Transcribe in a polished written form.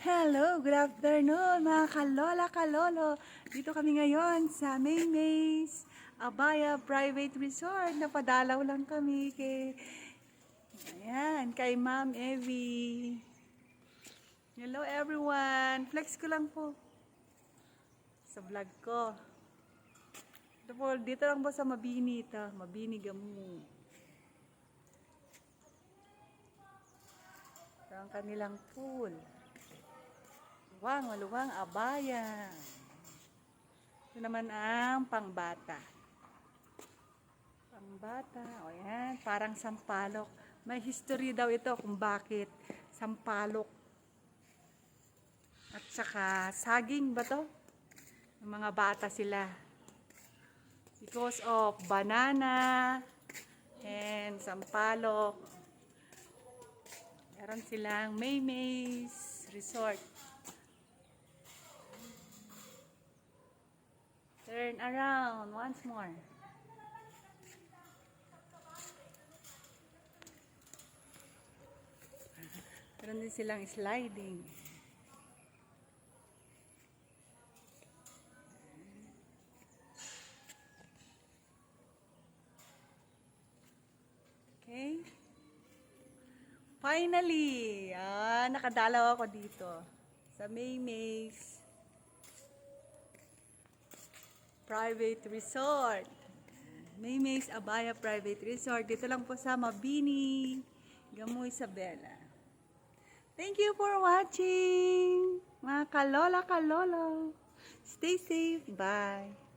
Hello, good afternoon mga kalola, kalolo. Dito kami ngayon sa Maymay's Abaya Private Resort. Napadalaw lang kami kay Ma'am Evie. Hello everyone. Flex ko lang po sa vlog ko. Dito lang po sa Mabini ito. Mabini Gamu. Ito ang kanilang pool. Maluwang abaya. Ito naman ang pangbata. O yan, parang sampalok. May history daw ito kung bakit sampalok. At saka saging ba to? Mga bata sila. Because of banana and sampalok. Meron silang Maymay's Resort. Turn around once more. Meron din silang sliding. Okay. Finally, nakadalaw ako dito sa Maymay's Private Resort. Maymay's Abaya Private Resort. Dito lang po sa Mabini, Gamu, Isabela. Thank you for watching, mga kalola, kalolo. Stay safe. Bye.